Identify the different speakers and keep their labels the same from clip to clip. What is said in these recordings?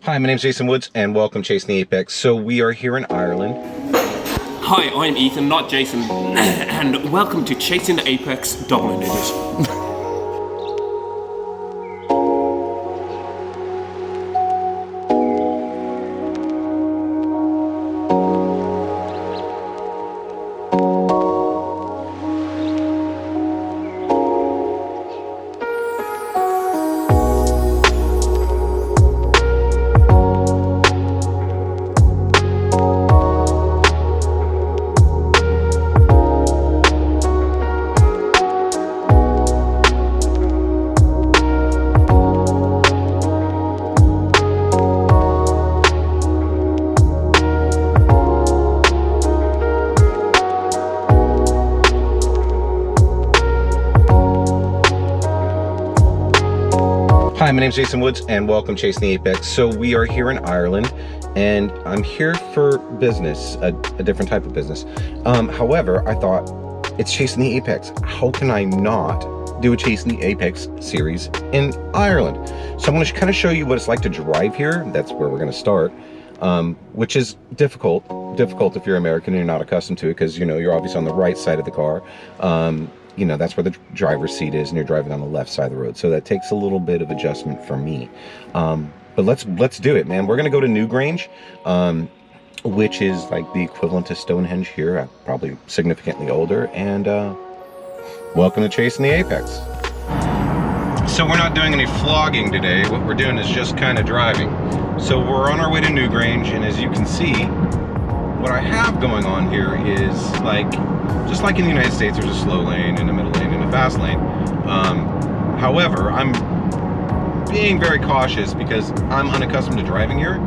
Speaker 1: Hi, my name's Jason Woods, and welcome Chasing the Apex. So we are here in Ireland.
Speaker 2: Hi, I'm Ethan, not Jason, and welcome to Chasing the Apex Dublin Edition.
Speaker 1: Hi, my name's Jason Woods, and welcome Chasing the Apex. So we are here in Ireland, and I'm here for business, a different type of business. However, I thought, it's Chasing the Apex. How can I not do a Chasing the Apex series in Ireland? So I'm going to kind of show you what it's like to drive here. That's where we're going to start, which is difficult if you're American and you're not accustomed to it, because, you know, you're obviously on the right side of the car. You know, that's where the driver's seat is, and you're driving on the left side of the road. So that takes a little bit of adjustment for me. But let's do it, man. We're gonna go to Newgrange, which is like the equivalent to Stonehenge here, probably significantly older. And welcome to Chasing the Apex. So we're not doing any flogging today. What we're doing is just kind of driving. So we're on our way to Newgrange, and as you can see, what I have going on here is, like, just like in the United States, there's a slow lane and a middle lane and a fast lane. However, I'm being very cautious because I'm unaccustomed to driving here.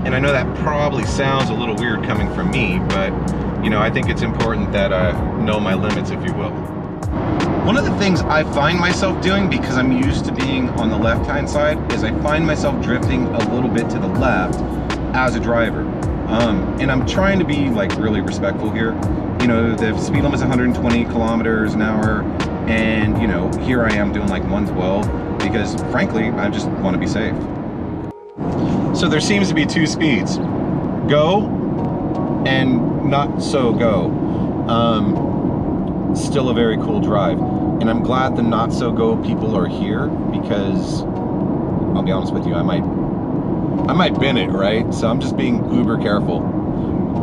Speaker 1: And I know that probably sounds a little weird coming from me, but, you know, I think it's important that I know my limits, if you will. One of the things I find myself doing, because I'm used to being on the left-hand side, is I find myself drifting a little bit to the left as a driver. And I'm trying to be, like, really respectful here. You know, the speed limit is 120 kilometers an hour, and, you know, here I am doing like 112 because, frankly, I just want to be safe. So there seems to be two speeds: go and not so go. Still a very cool drive, and I'm glad the not so go people are here, because I'll be honest with you, I might bin it, right? So I'm just being uber careful.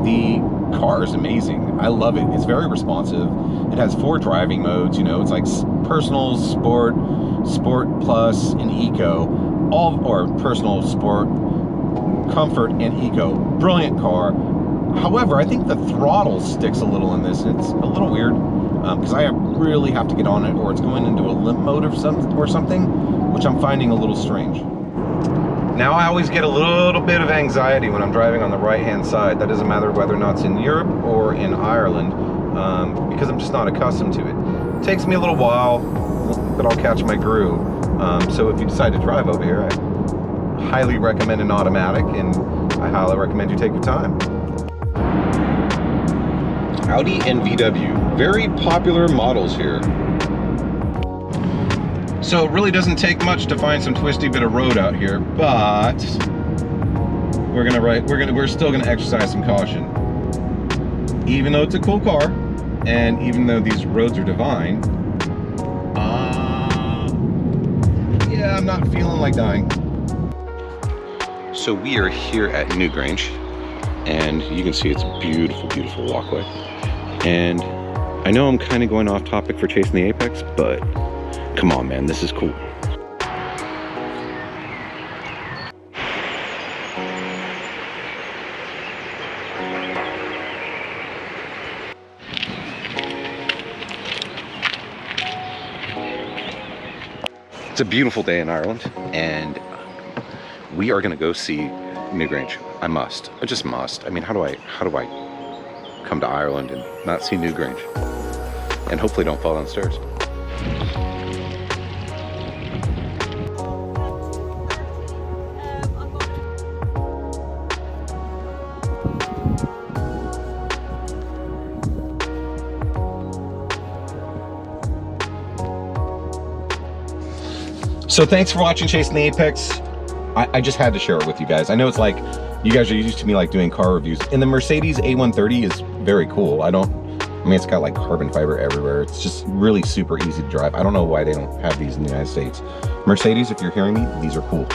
Speaker 1: The car is amazing. I love it. It's very responsive. It has 4 driving modes. You know, it's like personal, sport, sport plus, and eco. Or personal, sport, comfort, and eco. Brilliant car. However, I think the throttle sticks a little in this. It's a little weird because I really have to get on it, or it's going into a limp mode or something, which I'm finding a little strange. Now, I always get a little bit of anxiety when I'm driving on the right-hand side. That doesn't matter whether or not it's in Europe or in Ireland, because I'm just not accustomed to it. It takes me a little while, but I'll catch my groove. So if you decide to drive over here, I highly recommend an automatic, and I highly recommend you take your time. Audi and VW, very popular models here. So it really doesn't take much to find some twisty bit of road out here, but we're still gonna exercise some caution. Even though it's a cool car, and even though these roads are divine, yeah, I'm not feeling like dying. So we are here at Newgrange, and you can see it's a beautiful, beautiful walkway. And I know I'm kind of going off topic for Chasing the Apex, but come on, man, this is cool. It's a beautiful day in Ireland, and we are gonna go see Newgrange. I just must. I mean, how do I come to Ireland and not see Newgrange? And hopefully don't fall downstairs. So thanks for watching Chasing the Apex. I just had to share it with you guys. I know it's like, you guys are used to me like doing car reviews, and the Mercedes A130 is very cool. I mean, it's got like carbon fiber everywhere. It's just really super easy to drive. I don't know why they don't have these in the United States. Mercedes, if you're hearing me, these are cool.